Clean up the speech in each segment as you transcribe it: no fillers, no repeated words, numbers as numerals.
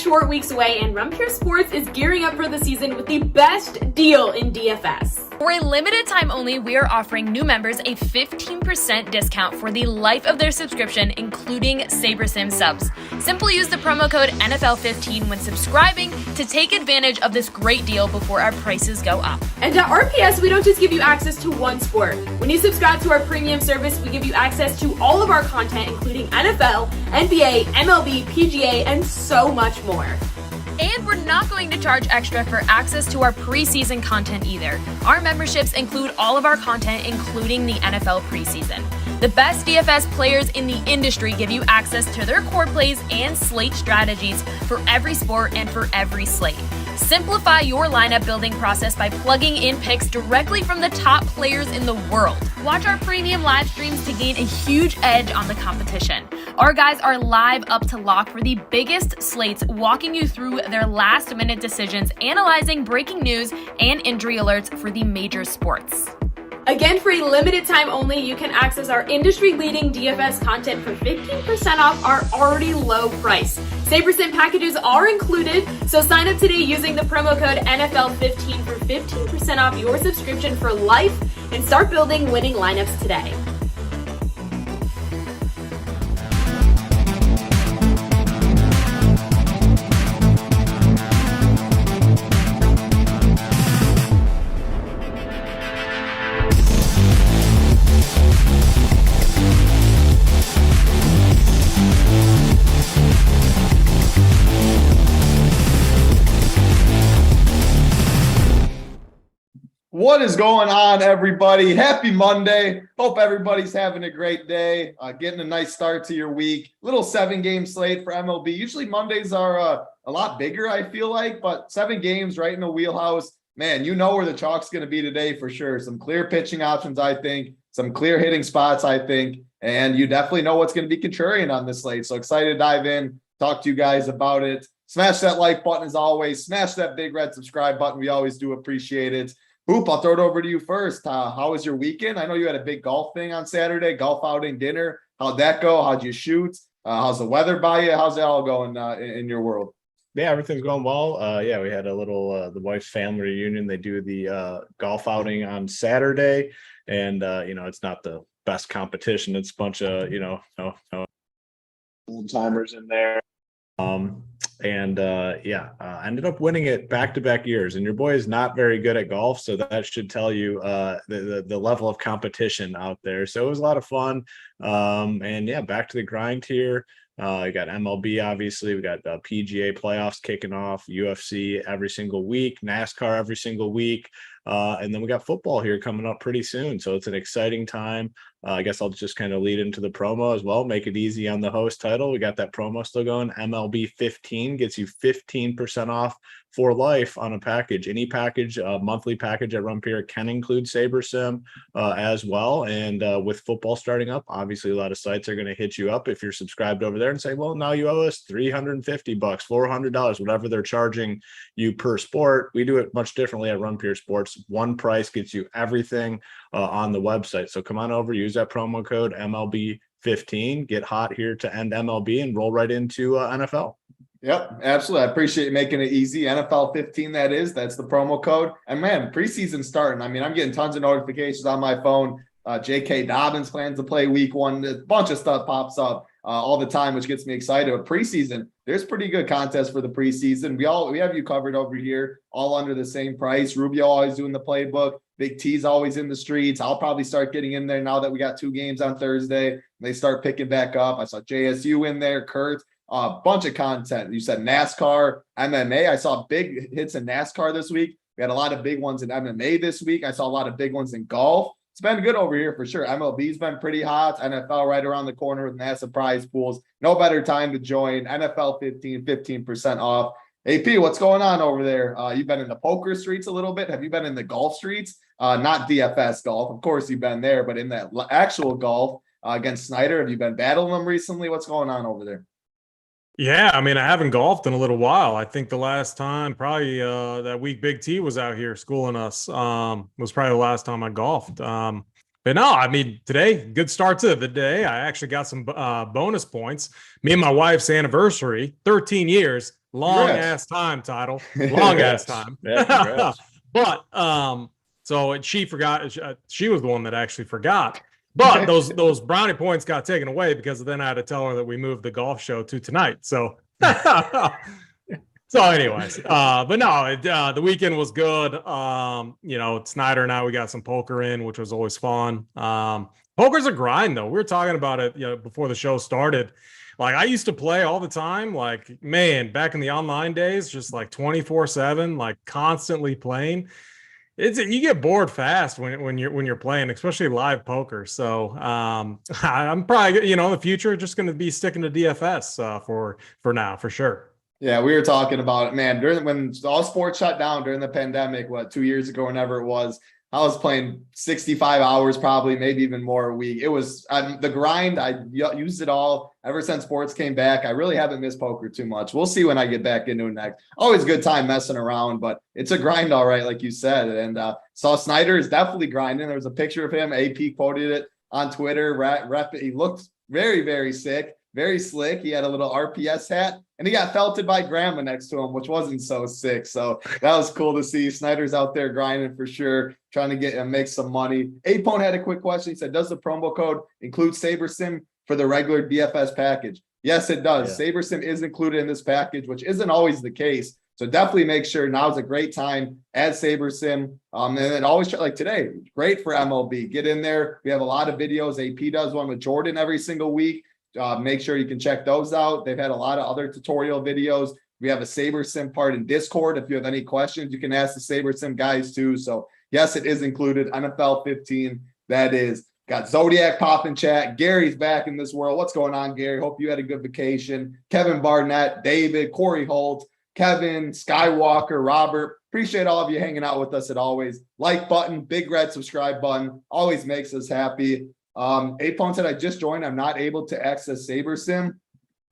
short weeks away, and Rumpier Sports is gearing up for the season with the best deal in DFS. For a limited time only, we are offering new members a 15% discount for the life of their subscription, including SaberSim subs. Simply use the promo code NFL15 when subscribing to take advantage of this great deal before our prices go up. And at RPS, we don't just give you access to one sport. When you subscribe to our premium service, we give you access to all of our content, including NFL, NBA, MLB, PGA, and so much more. And we're not going to charge extra for access to our preseason content either. Our memberships include all of our content, including the NFL preseason. The best DFS players in the industry give you access to their core plays and slate strategies for every sport and for every slate. Simplify your lineup building process by plugging in picks directly from the top players in the world. Watch our premium live streams to gain a huge edge on the competition. Our guys are live up to lock for the biggest slates, walking you through their last-minute decisions, analyzing breaking news and injury alerts for the major sports. Again, for a limited time only, you can access our industry-leading DFS content for 15% off our already low price. SaberSim packages are included, so sign up today using the promo code NFL15 for 15% off your subscription for life and start building winning lineups today. What is going on, everybody? Happy Monday. Hope everybody's having a great day, getting a nice start to your week. Little 7-game slate for MLB. Usually Mondays are a lot bigger, I feel like, but 7 games right in the wheelhouse. Man, you know where the chalk's going to be today for sure. Some clear pitching options, I think. Some clear hitting spots, I think. And you definitely know what's going to be contrarian on this slate. So excited to dive in, talk to you guys about it. Smash that like button as always. Smash that big red subscribe button. We always do appreciate it. Hoop, I'll throw it over to you first. How was your weekend? I know you had a big golf thing on Saturday, golf outing, dinner. How'd that go? How'd you shoot? How's the weather by you? How's it all going in your world? Yeah, everything's going well. Yeah, we had a little the wife's family reunion. They do the golf outing on Saturday, and it's not the best competition. It's a bunch of old timers in there. I ended up winning it back-to-back years, and your boy is not very good at golf, so that should tell you the level of competition out there. So it was a lot of fun, back to the grind here. We got MLB, obviously. We got PGA playoffs kicking off, UFC every single week, NASCAR every single week. And then we got football here coming up pretty soon. So it's an exciting time. I guess I'll just kind of lead into the promo as well, make it easy on the host title. We got that promo still going. MLB 15 gets you 15% off for life on a package. Any package, monthly package at Rumpier can include SaberSim as well. And with football starting up, obviously a lot of sites are going to hit you up if you're subscribed over there and say, well, now you owe us $350, $400, whatever they're charging you per sport. We do it much differently at Rumpier Sports. One price gets you everything on the website. So come on over, use that promo code MLB15, get hot here to end MLB and roll right into NFL. Yep, absolutely. I appreciate you making it easy. NFL 15, that's the promo code. And man, preseason starting. I mean, I'm getting tons of notifications on my phone. J.K. Dobbins plans to play week 1. A bunch of stuff pops up all the time, which gets me excited. But preseason, there's pretty good contests for the preseason. We have you covered over here, all under the same price. Rubio always doing the playbook. Big T's always in the streets. I'll probably start getting in there now that we got 2 games on Thursday. They start picking back up. I saw JSU in there, Kurt. A bunch of content. You said NASCAR, MMA. I saw big hits in NASCAR this week. We had a lot of big ones in MMA this week. I saw a lot of big ones in golf. It's been good over here for sure. MLB's been pretty hot. NFL right around the corner with massive prize pools. No better time to join. NFL 15% off. AP, what's going on over there? You've been in the poker streets a little bit. Have you been in the golf streets? Not DFS golf. Of course you've been there, but in that actual golf against Snyder, have you been battling them recently? What's going on over there? Yeah, I mean, I haven't golfed in a little while. I think the last time, probably that week Big T was out here schooling us, was probably the last time I golfed. But But no, I mean, today, good start to the day. I actually got some bonus points. Me and my wife's anniversary, 13 years, long ass time title, long ass time. Yeah, But so she forgot. She was the one that actually forgot. But those brownie points got taken away because then I had to tell her that we moved the golf show to tonight. So so anyways, but no, the weekend was good. You know, Snyder and I, we got some poker in, which was always fun. Poker's a grind though. We were talking about it, you know, before the show started. Like I used to play all the time, like, man, back in the online days, just like 24/7, like constantly playing. You get bored fast when you're playing, especially live poker. So I'm probably, you know, in the future just going to be sticking to DFS for now, for sure. Yeah, we were talking about it, man, when all sports shut down during the pandemic, 2 years ago, whenever it was, I was playing 65 hours, probably, maybe even more a week. It was the grind. I used it all ever since sports came back. I really haven't missed poker too much. We'll see when I get back into it next. Always a good time messing around, but it's a grind, all right, like you said. And saw Snyder is definitely grinding. There was a picture of him. AP quoted it on Twitter. He looked very, very sick, very slick. He had a little RPS hat. And he got felted by grandma next to him, which wasn't so sick. So that was cool to see. Snyder's out there grinding for sure, trying to get and make some money. Apone had a quick question. He said, does the promo code include SaberSim for the regular DFS package? Yes, it does. Yeah. SaberSim is included in this package, which isn't always the case. So definitely make sure now's a great time. Add SaberSim. And then always try, like today, great for MLB. Get in there. We have a lot of videos. AP does one with Jordan every single week. Make sure you can check those out. They've had a lot of other tutorial videos. We have a SaberSim part in Discord. If you have any questions, you can ask the SaberSim guys too. So yes, it is included. NFL 15, that is. Got Zodiac pop in chat. Gary's back in this world. What's going on, Gary? Hope you had a good vacation. Kevin Barnett, David, Corey Holt, Kevin, Skywalker, Robert. Appreciate all of you hanging out with us as always. Like button, big red subscribe button. Always makes us happy. Apone said, I just joined. I'm not able to access SaberSim.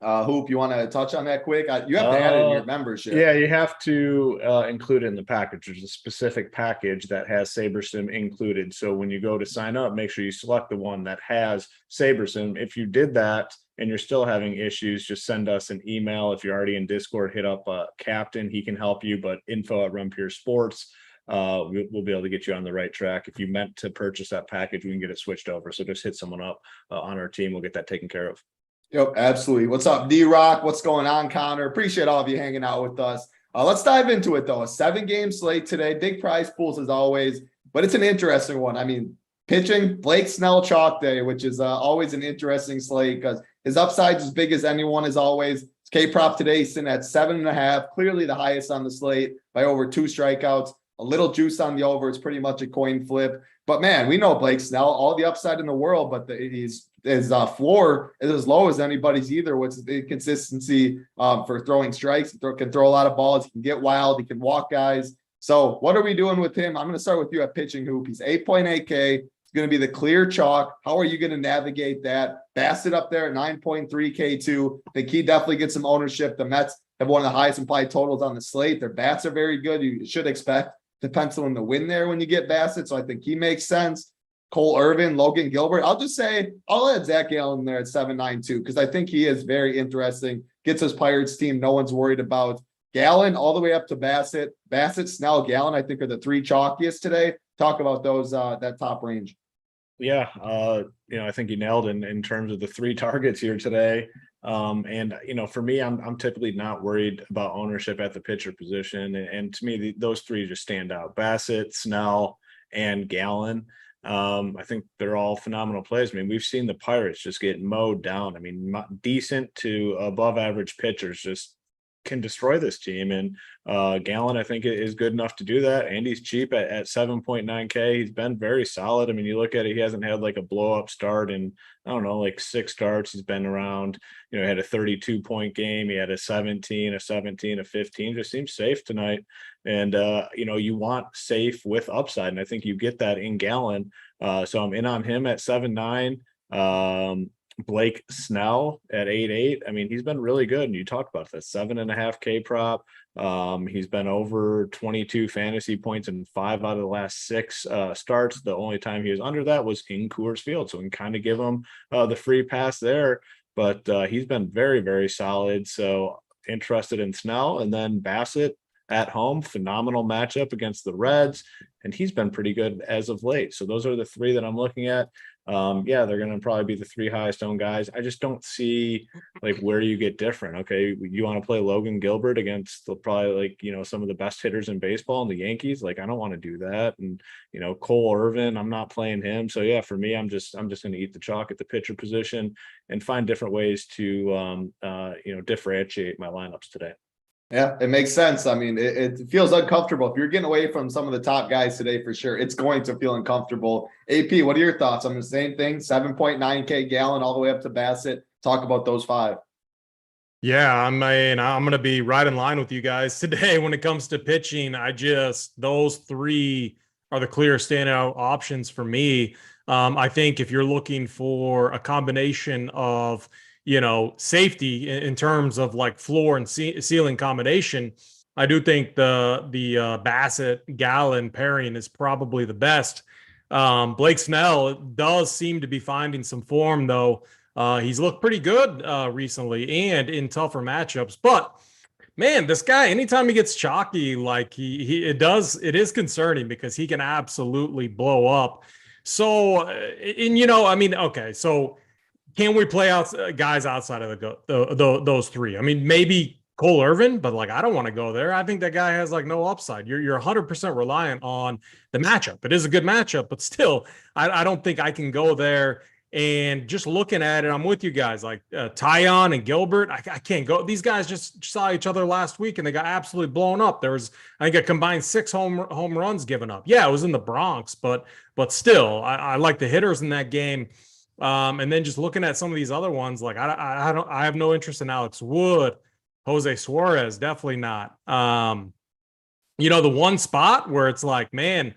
Hoop, you want to touch on that quick? You have to add it in your membership. Yeah, you have to include it in the package. There's a specific package that has SaberSim included. So when you go to sign up, make sure you select the one that has SaberSim. If you did that and you're still having issues, just send us an email. If you're already in Discord, hit up Captain. He can help you, but info@RunPure Sports. We'll be able to get you on the right track. If you meant to purchase that package, we can get it switched over. So just hit someone up on our team. We'll get that taken care of. Yep, absolutely. What's up, D-Rock? What's going on, Connor? Appreciate all of you hanging out with us. Let's dive into it, though. A 7-game slate today. Big prize pools as always, but it's an interesting one. I mean, pitching, Blake Snell chalk day, which is always an interesting slate because his upside's as big as anyone as always. K-prop today sitting at 7.5, clearly the highest on the slate by over 2 strikeouts. A little juice on the over. It's pretty much a coin flip. But, man, we know Blake Snell, all the upside in the world, but his floor is as low as anybody's either. What's the consistency for throwing strikes? He can throw a lot of balls. He can get wild. He can walk guys. So what are we doing with him? I'm going to start with you at pitching hoop. He's 8.8K. It's going to be the clear chalk. How are you going to navigate that? Bassett up there at 9.3K too. I think he definitely gets some ownership. The Mets have one of the highest implied totals on the slate. Their bats are very good. You should expect to pencil in the win there when you get Bassett. So I think he makes sense. Cole Irvin, Logan Gilbert. I'll just say I'll add Zach Gallen there at 7.92 because I think he is very interesting. Gets his Pirates team no one's worried about. Gallen all the way up to Bassett. Bassett, Snell, Gallen, I think are the 3 chalkiest today. Talk about those that top range. Yeah, I think you nailed in terms of the 3 targets here today. And for me, I'm typically not worried about ownership at the pitcher position. And to me, those 3 just stand out: Bassett, Snell, and Gallen. I think they're all phenomenal plays. I mean, we've seen the Pirates just get mowed down. I mean, decent to above average pitchers just can destroy this team. And Gallen, I think, is good enough to do that. And he's cheap at 7.9K. He's been very solid. I mean, you look at it, he hasn't had like a blow up start in, I don't know, like 6 starts. He's been around, he had a 32-point game. He had a 17, a 15. Just seems safe tonight. And, you want safe with upside. And I think you get that in Gallen. So I'm in on him at 7.9. Blake Snell at 8.8. I mean, he's been really good. And you talked about that 7.5 K prop. He's been over 22 fantasy points in 5 out of the last 6 starts. The only time he was under that was in Coors Field. So we can kind of give him the free pass there. But he's been very, very solid. So interested in Snell. And then Bassett at home, phenomenal matchup against the Reds. And he's been pretty good as of late. So those are the 3 that I'm looking at. Yeah, they're going to probably be the 3 highest owned guys. I just don't see like where you get different. Okay, you want to play Logan Gilbert against probably like, you know, some of the best hitters in baseball and the Yankees. Like, I don't want to do that. And, you know, Cole Irvin, I'm not playing him. So yeah, for me, I'm just going to eat the chalk at the pitcher position and find different ways to, you know, differentiate my lineups today. Yeah, it makes sense. I mean, it feels uncomfortable. If you're getting away from some of the top guys today, for sure, it's going to feel uncomfortable. AP, what are your thoughts on the same thing? 7.9K Gallon all the way up to Bassett. Talk about those 5. Yeah, I mean, I'm going to be right in line with you guys today when it comes to pitching. Those 3 are the clear standout options for me. I think if you're looking for a combination of, you know, safety in terms of like floor and ceiling combination, I do think the Bassett Gallon pairing is probably the best. Blake Snell does seem to be finding some form though. He's looked pretty good recently and in tougher matchups, but man, this guy, anytime he gets chalky, like it is concerning because he can absolutely blow up. So, and you know, I mean, okay, so can we play out guys outside of those 3? I mean, maybe Cole Irvin, but like, I don't want to go there. I think that guy has like no upside. You're 100% reliant on the matchup. It is a good matchup, but still, I don't think I can go there. And just looking at it, I'm with you guys. Like Tyon and Gilbert, I can't go. These guys just saw each other last week and they got absolutely blown up. There was, I think, a combined 6 home runs given up. Yeah, it was in the Bronx, but still, I like the hitters in that game. And then just looking at some of these other ones, like I have no interest in Alex Wood, Jose Suarez, definitely not. You know, the one spot where it's like, man,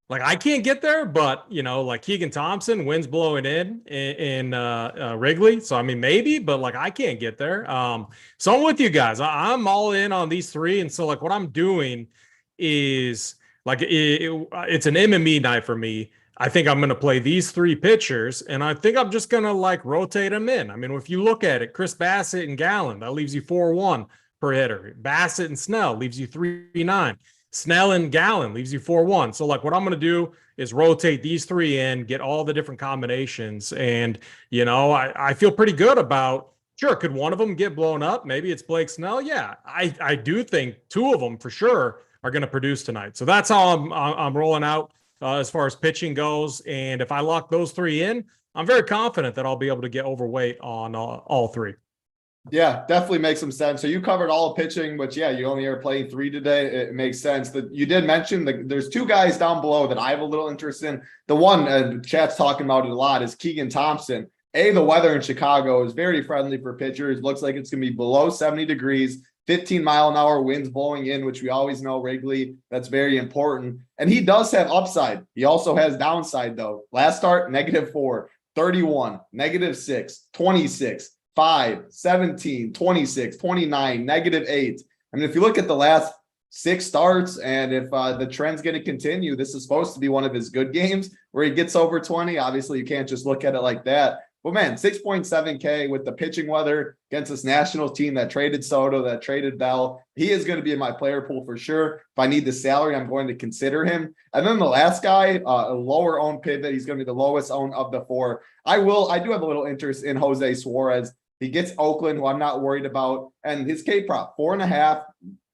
like I can't get there, but you know, like Keegan Thompson, wind's blowing in Wrigley. So I mean, maybe, but like I can't get there. So I'm with you guys. I'm all in on these 3, and so like what I'm doing is like it's an MME night for me. I think I'm going to play these 3 pitchers, and I think I'm just going to like rotate them in. I mean, if you look at it, Chris Bassett and Gallon, that leaves you 4-1 per hitter. Bassett and Snell leaves you 3-9. Snell and Gallon leaves you 4-1. So like what I'm going to do is rotate these 3 in, get all the different combinations. And, you know, I feel pretty good about, sure, could one of them get blown up? Maybe it's Blake Snell. Yeah, I do think 2 of them for sure are going to produce tonight. So that's how I'm rolling out. As far as pitching goes. And if I lock those 3 in, I'm very confident that I'll be able to get overweight on all 3. Yeah, definitely makes some sense. So you covered all of pitching, but yeah, you only are playing 3 today. It makes sense. That you did mention there's 2 guys down below that I have a little interest in. The one chat's talking about it a lot is Keegan Thompson. The weather in Chicago is very friendly for pitchers. Looks like it's going to be below 70 degrees. 15-mile-an-hour winds blowing in, which we always know, Wrigley, that's very important. And he does have upside. He also has downside, though. Last start, -4, 31, -6, 26, 5, 17, 26, 29, -8. I mean, if you look at the last 6 starts, and if the trend's going to continue, this is supposed to be one of his good games where he gets over 20. Obviously, you can't just look at it like that. But man, 6.7K with the pitching weather against this Nationals team that traded Soto, that traded Bell. He is going to be in my player pool for sure. If I need the salary, I'm going to consider him. And then the last guy, a lower owned pivot. He's going to be the lowest owned of the 4. I do have a little interest in Jose Suarez. He gets Oakland, who I'm not worried about. And his K prop, 4.5.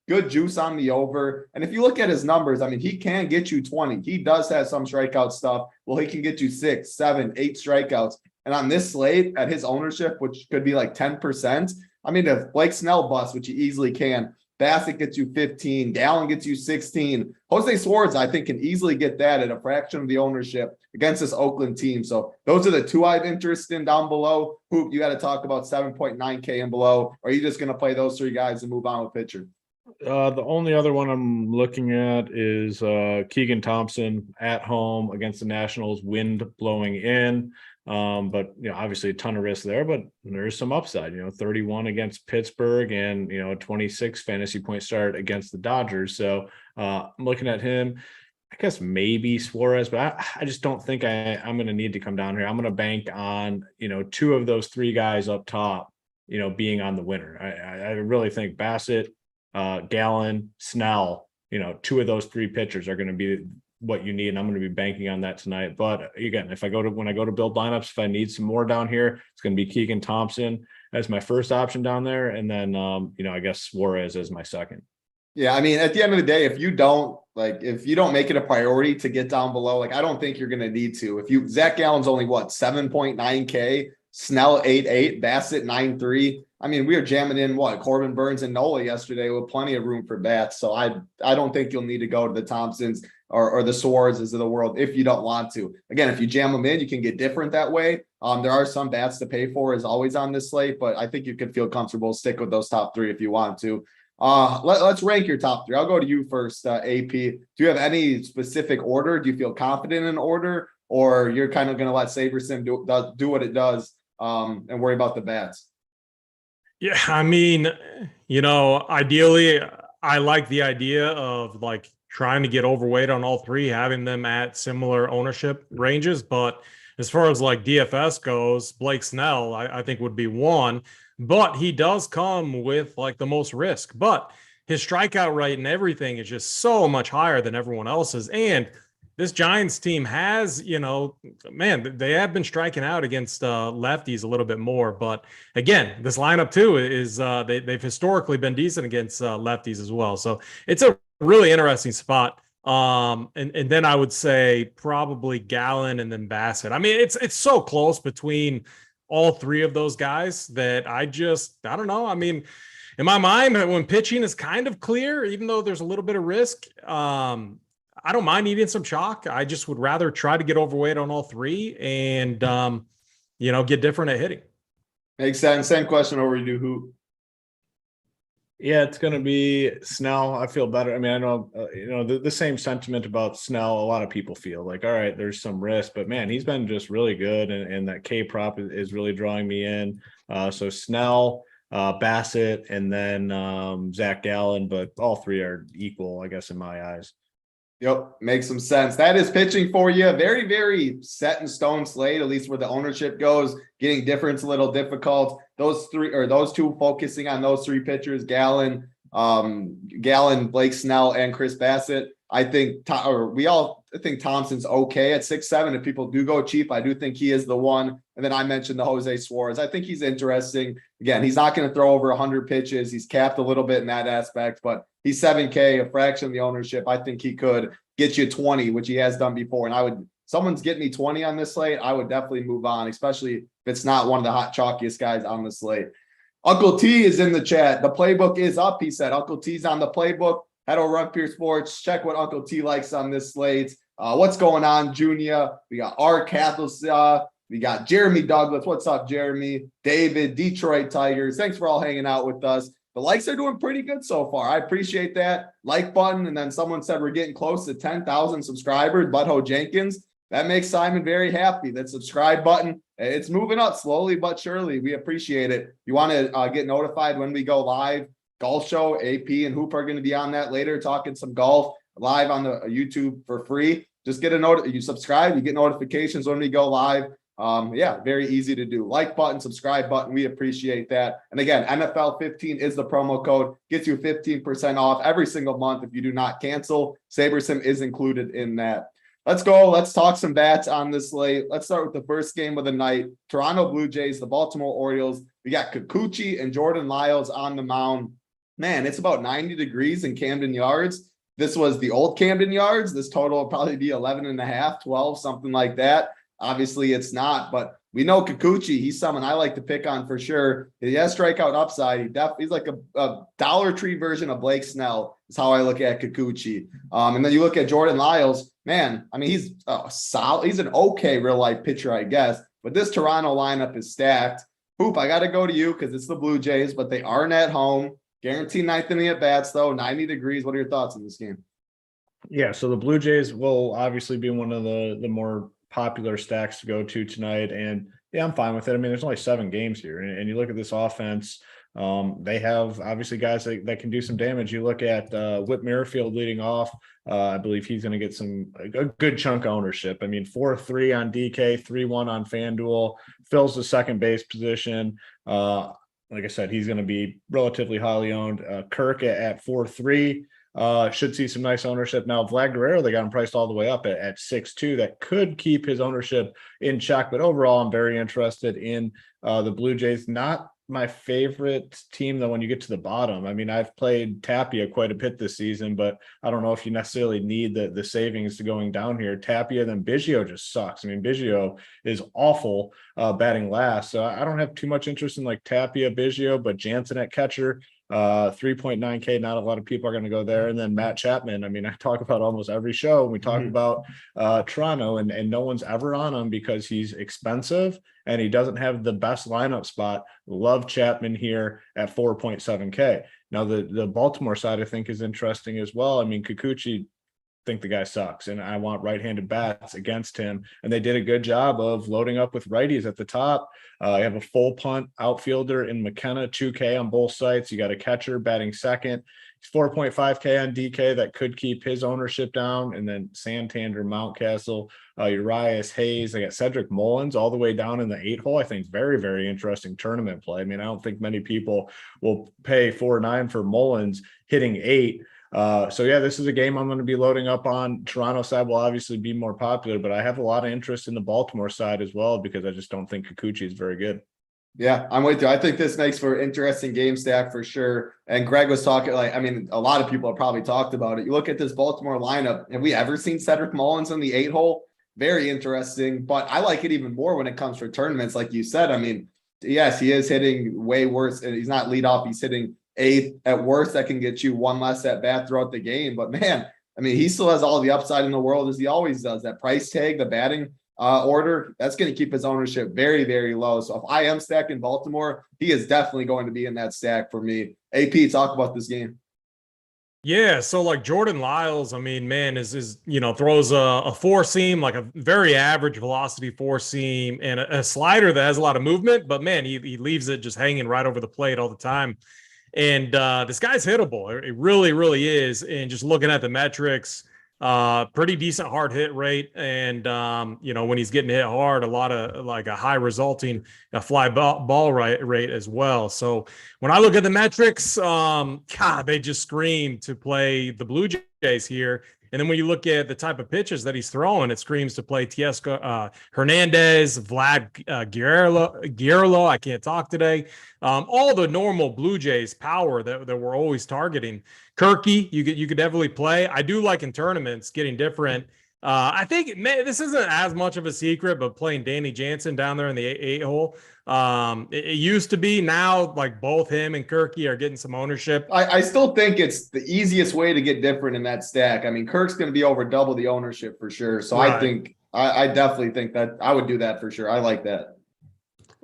Good juice on the over. And if you look at his numbers, I mean, he can get you 20. He does have some strikeout stuff. Well, he can get you 6, 7, 8 strikeouts. And on this slate, at his ownership, which could be like 10%, I mean, if Blake Snell busts, which he easily can, Bassett gets you 15, Gallon gets you 16. Jose Suarez, I think, can easily get that at a fraction of the ownership against this Oakland team. So those are the 2 I have interest in down below. Hoop, you got to talk about 7.9K and below. Or are you just going to play those 3 guys and move on with pitcher? The only other one I'm looking at is Keegan Thompson at home against the Nationals, wind blowing in. But obviously a ton of risk there, but there's some upside, 31 against Pittsburgh and, a 26 fantasy point start against the Dodgers. So I'm looking at him. I guess maybe Suarez, but I just don't think I'm going to need to come down here. I'm going to bank on, two of those three guys up top, being on the winner. I really think Bassett, Gallen, Snell, two of those three pitchers are going to be what you need. And I'm going to be banking on that tonight. But again, when I go to build lineups, if I need some more down here, it's going to be Keegan Thompson as my first option down there. And then, I guess Suarez as my second. Yeah. I mean, at the end of the day, if you don't make it a priority to get down below, I don't think you're going to need to. Zach Gallen's only 7.9K, Snell 8.8, Bassett 9.3. I mean, we were jamming in Corbin Burns and Nola yesterday with plenty of room for bats. So I don't think you'll need to go to the Thompsons or the Suarez's of the world if you don't want to. Again, if you jam them in, you can get different that way. There are some bats to pay for, as always on this slate, but I think you could feel comfortable stick with those top three if you want to. Let's rank your top three. I'll go to you first, AP. Do you have any specific order? Do you feel confident in order, or you're kind of going to let SaberSim do what it does and worry about the bats? Yeah, I mean, ideally, I like the idea of trying to get overweight on all three, having them at similar ownership ranges. But as far as DFS goes, Blake Snell, I think would be one, but he does come with the most risk. But his strikeout rate and everything is just so much higher than everyone else's. And this Giants team has, they have been striking out against lefties a little bit more. But again, this lineup too is they've historically been decent against lefties as well. So it's a really interesting spot. And then I would say probably Gallen and then Bassett. I mean, it's so close between all three of those guys that I don't know. I mean, in my mind, when pitching is kind of clear, even though there's a little bit of risk, I don't mind eating some chalk. I just would rather try to get overweight on all three and, get different at hitting. Makes sense. Same question over to who? Yeah, it's going to be Snell. I feel better. I mean, I know, the same sentiment about Snell. A lot of people feel all right, there's some risk, but man, he's been just really good. And that K prop is really drawing me in. So Snell, Bassett, and then Zach Gallen, but all three are equal, I guess, in my eyes. Yep, makes some sense. That is pitching for you. Very, very set in stone slate, at least where the ownership goes. Getting different's a little difficult. Those two focusing on those three pitchers, Gallen, Blake Snell, and Chris Bassett. I think Thompson's okay at 6'7". If people do go cheap, I do think he is the one. And then I mentioned the Jose Suarez. I think he's interesting. Again, he's not going to throw over 100 pitches. He's capped a little bit in that aspect, but he's 7K, a fraction of the ownership. I think he could get you 20, which he has done before. And someone's getting me 20 on this slate, I would definitely move on, especially if it's not one of the hot chalkiest guys on the slate. Uncle T is in the chat. The playbook is up, he said. Uncle T's on the playbook. Head over Run Pure Sports. Check what Uncle T likes on this slate. What's going on, Junior? We got R. Cathles. We got Jeremy Douglas. What's up, Jeremy? David, Detroit Tigers. Thanks for all hanging out with us. The likes are doing pretty good so far. I appreciate that. Like button. And then someone said we're getting close to 10,000 subscribers. Butthole Jenkins. That makes Simon very happy. That subscribe button, it's moving up slowly but surely. We appreciate it. You want to get notified when we go live. Golf show, AP and Hoop are going to be on that later, talking some golf live on the YouTube for free. Just get a note. You subscribe, you get notifications when we go live. Very easy to do. Like button, subscribe button. We appreciate that. And again, NFL 15 is the promo code. Gets you 15% off every single month if you do not cancel. SaberSim is included in that. Let's go. Let's talk some bats on this slate. Let's start with the first game of the night. Toronto Blue Jays, the Baltimore Orioles. We got Kikuchi and Jordan Lyles on the mound. Man, it's about 90 degrees in Camden Yards. This was the old Camden Yards. This total will probably be 11 and a half, 12, something like that. Obviously, it's not, but we know Kikuchi. He's someone I like to pick on for sure. He has strikeout upside. He's like a Dollar Tree version of Blake Snell is how I look at Kikuchi. And then you look at Jordan Lyles. Man, I mean, he's solid. He's an okay real life pitcher, I guess. But this Toronto lineup is stacked. Hoop, I got to go to you because it's the Blue Jays, but they aren't at home. Guaranteed ninth inning at bats, though, 90 degrees. What are your thoughts on this game? Yeah, so the Blue Jays will obviously be one of the more popular stacks to go to tonight. And yeah, I'm fine with it. I mean, there's only 7 games here. And you look at this offense, they have obviously guys that can do some damage. You look at Whit Merrifield leading off. I believe he's going to get a good chunk of ownership. I mean, 4-3 on DK, 3-1 on FanDuel, fills the second base position. Like I said, he's going to be relatively highly owned. Kirk at 4-3. Should see some nice ownership. Now, Vlad Guerrero, they got him priced all the way up at 6-2. That could keep his ownership in check. But overall, I'm very interested in the Blue Jays. Not my favorite team, though, when you get to the bottom. I mean, I've played Tapia quite a bit this season, but I don't know if you necessarily need the savings to going down here. Tapia, then Biggio just sucks. I mean, Biggio is awful batting last. So I don't have too much interest in like Tapia, Biggio, but Jansen at catcher. 3.9K, not a lot of people are going to go there. And then Matt Chapman, I mean, I talk about almost every show. We talk about Toronto, and no one's ever on him because he's expensive and he doesn't have the best lineup spot. Love Chapman here at 4.7K. Now, the Baltimore side, I think, is interesting as well. I mean, Kikuchi, think the guy sucks, and I want right-handed bats against him. And they did a good job of loading up with righties at the top. I have a full punt outfielder in McKenna, 2K on both sides. You got a catcher batting second. He's 4.5K on DK. That could keep his ownership down. And then Santander, Mountcastle, Urias, Hayes. I got Cedric Mullins all the way down in the 8 hole. I think very, very interesting tournament play. I mean, I don't think many people will pay 4.9 for Mullins hitting 8. So yeah, this is a game I'm going to be loading up on. Toronto side will obviously be more popular, but I have a lot of interest in the Baltimore side as well, because I just don't think Kikuchi is very good. Yeah, I'm with you. I think this makes for an interesting game stack for sure. And Greg was talking, like, I mean, a lot of people have probably talked about it. You look at this Baltimore lineup. Have we ever seen Cedric Mullins in the 8 hole? Very interesting, but I like it even more when it comes for tournaments. Like you said, I mean, yes, he is hitting way worse, and he's not leadoff. He's hitting 8th at worst. That can get you 1 less at bat throughout the game. But man, I mean, he still has all the upside in the world, as he always does. That price tag, the batting order, that's going to keep his ownership very, very low. So if I am stacking Baltimore, he is definitely going to be in that stack for me. AP, talk about this game. Yeah, so like Jordan Lyles, I mean, man, is throws a 4-seam, like a very average velocity 4-seam, and a slider that has a lot of movement, but man, he leaves it just hanging right over the plate all the time. And this guy's hittable. It really, really is. And just looking at the metrics, pretty decent hard hit rate. And, when he's getting hit hard, a lot of like a high resulting fly ball rate as well. So when I look at the metrics, God, they just scream to play the Blue Jays here. And then when you look at the type of pitches that he's throwing, it screams to play Teoscar Hernandez, Vlad Guerrero. I can't talk today. All the normal Blue Jays power that we're always targeting. Kirky, you could definitely play. I do like in tournaments getting different. I think this isn't as much of a secret, but playing Danny Jansen down there in the 8 hole. It used to be. Now, like both him and Kirky are getting some ownership. I still think it's the easiest way to get different in that stack. I mean, Kirk's going to be over double the ownership for sure. So right. I definitely think that I would do that for sure. I like that.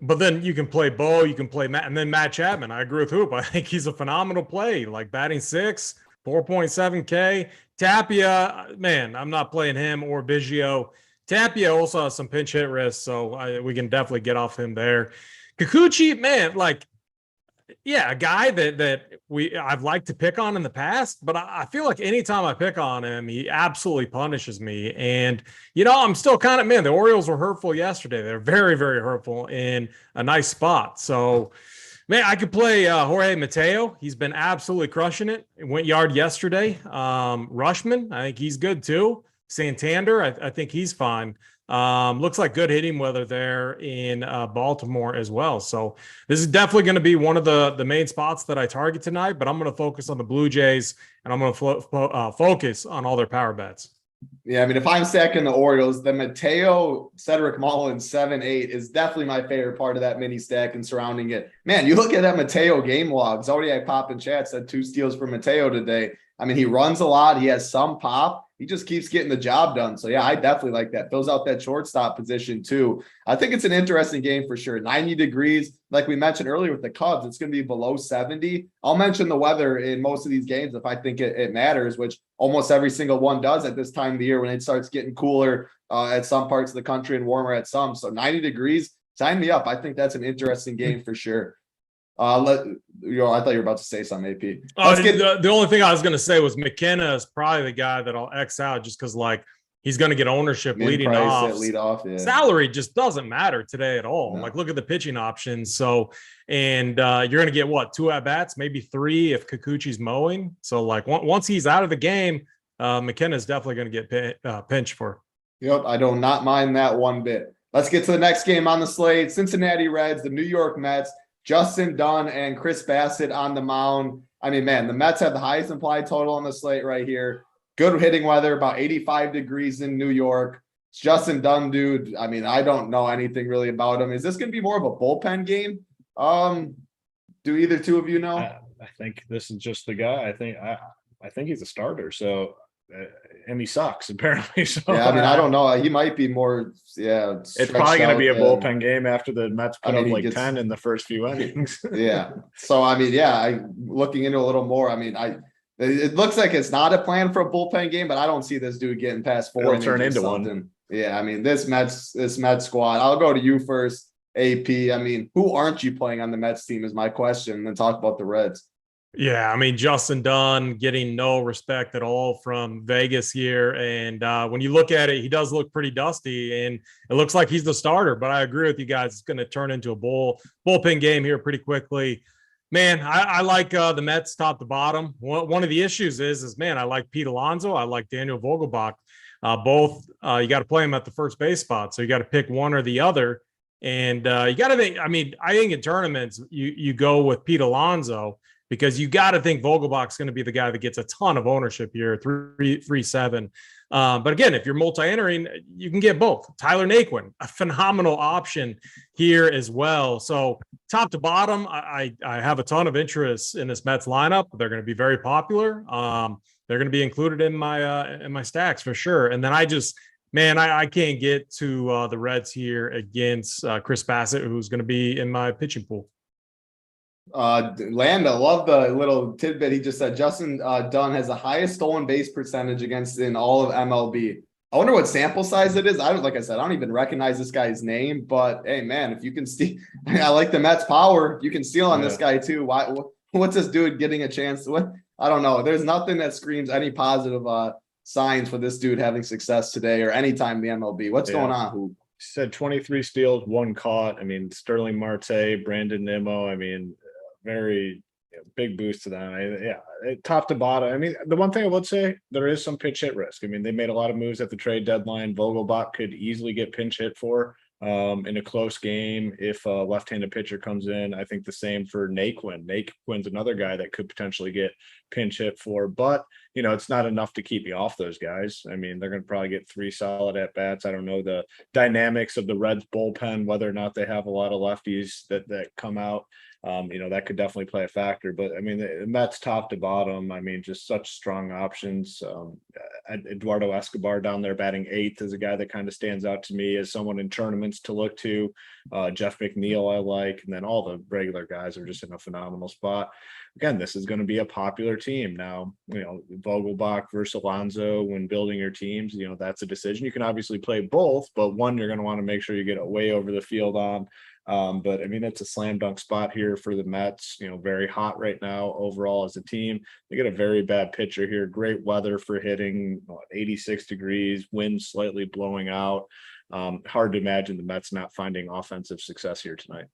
But then you can play Bo, you can play Matt, and then Matt Chapman. I agree with Hoop. I think he's a phenomenal play, like batting 6, 4.7K. Tapia, man, I'm not playing him or Biggio. Tapia also has some pinch hit risk, so we can definitely get off him there. Kikuchi, man, like, yeah, a guy that I've liked to pick on in the past, but I feel like anytime I pick on him, he absolutely punishes me. And, I'm still kind of, man, the Orioles were hurtful yesterday. They're very, very hurtful in a nice spot. So, man, I could play Jorge Mateo. He's been absolutely crushing it. It went yard yesterday. Rushman, I think he's good too. Santander, I think he's fine. Looks like good hitting weather there in Baltimore as well. So this is definitely going to be one of the main spots that I target tonight, but I'm going to focus on the Blue Jays, and I'm going to focus on all their power bets. Yeah, I mean, if I'm stacking the Orioles, the Mateo, Cedric Mullins 7-8 is definitely my favorite part of that mini stack and surrounding it. Man, you look at that Mateo game log. Zodiac Pop in chat said 2 steals for Mateo today. I mean, he runs a lot. He has some pop. He just keeps getting the job done. So yeah, I definitely like that. Fills out that shortstop position too. I think it's an interesting game for sure. 90 degrees, like we mentioned earlier with the Cubs, it's going to be below 70. I'll mention the weather in most of these games if I think it matters, which almost every single one does at this time of the year when it starts getting cooler at some parts of the country and warmer at some. So 90 degrees, sign me up. I think that's an interesting game for sure. I thought you were about to say something, AP. The only thing I was going to say was McKenna is probably the guy that I'll X out just because, like, he's going to get ownership leading off. Yeah. Salary just doesn't matter today at all. No. Like, look at the pitching options. So, and you're going to get what, 2 at bats, maybe 3 if Kikuchi's mowing. So, like, once he's out of the game, McKenna is definitely going to get pinched for. Yep, I do not mind that one bit. Let's get to the next game on the slate. Cincinnati Reds, the New York Mets. Justin Dunn and Chris Bassett on the mound. I mean, man, the Mets have the highest implied total on the slate right here. Good hitting weather, about 85 degrees in New York. It's Justin Dunn, dude. I mean, I don't know anything really about him. Is this going to be more of a bullpen game? Do either two of you know? I think this is just the guy. I think he's a starter. So, and he sucks apparently. So yeah, I mean, I don't know. He might be more. Yeah, it's probably going to be a bullpen game after the Mets put up like 10 in the first few innings. Yeah. So I mean, yeah, looking into a little more. I mean, it looks like it's not a plan for a bullpen game, but I don't see this dude getting past 4. It'll turn into one. Yeah, I mean, this Mets squad. I'll go to you first, AP. I mean, who aren't you playing on the Mets team is my question. And then talk about the Reds. Yeah, I mean, Justin Dunn getting no respect at all from Vegas here. And when you look at it, he does look pretty dusty, and it looks like he's the starter. But I agree with you guys. It's going to turn into a bullpen game here pretty quickly. Man, I like the Mets top to bottom. One of the issues is, man, I like Pete Alonso. I like Daniel Vogelbach. Both, you got to play them at the first base spot. So you got to pick one or the other. And you got to think, I mean, I think in tournaments, you go with Pete Alonso, because you got to think Vogelbach's going to be the guy that gets a ton of ownership here, 3.7. But again, if you're multi-entering, you can get both. Tyler Naquin, a phenomenal option here as well. So top to bottom, I have a ton of interest in this Mets lineup. They're going to be very popular. They're going to be included in my stacks for sure. And then I can't get to the Reds here against Chris Bassett, who's going to be in my pitching pool. Landa, love the little tidbit he just said. Justin Dunn has the highest stolen base percentage in all of MLB. I wonder what sample size it is. Like I said, I don't even recognize this guy's name, but hey, man, if you can steal, I like the Mets power. You can steal on this guy too. What's this dude getting a chance? I don't know. There's nothing that screams any positive signs for this dude having success today or anytime in the MLB. What's going on, Hoop? Said 23 steals, 1 caught. I mean, Sterling Marte, Brandon Nimmo. I mean, very big boost to them. Top to bottom. I mean, the one thing I would say, there is some pinch hit risk. I mean, they made a lot of moves at the trade deadline. Vogelbach could easily get pinch hit for in a close game if a left-handed pitcher comes in. I think the same for Naquin. Naquin's another guy that could potentially get pinch hit for, but it's not enough to keep you off those guys. I mean, they're going to probably get 3 solid at bats. I don't know the dynamics of the Reds bullpen, whether or not they have a lot of lefties that come out. That could definitely play a factor, but I mean, the Mets top to bottom, I mean, just such strong options. Eduardo Escobar down there batting 8th is a guy that kind of stands out to me as someone in tournaments to look to. Jeff McNeil I like, and then all the regular guys are just in a phenomenal spot. Again, this is going to be a popular team. Now, Vogelbach versus Alonso when building your teams, that's a decision. You can obviously play both, but one you're going to want to make sure you get way over the field on. But I mean, it's a slam dunk spot here for the Mets, very hot right now overall as a team. They get a very bad pitcher here, great weather for hitting, 86 degrees, wind slightly blowing out. Hard to imagine the Mets not finding offensive success here tonight.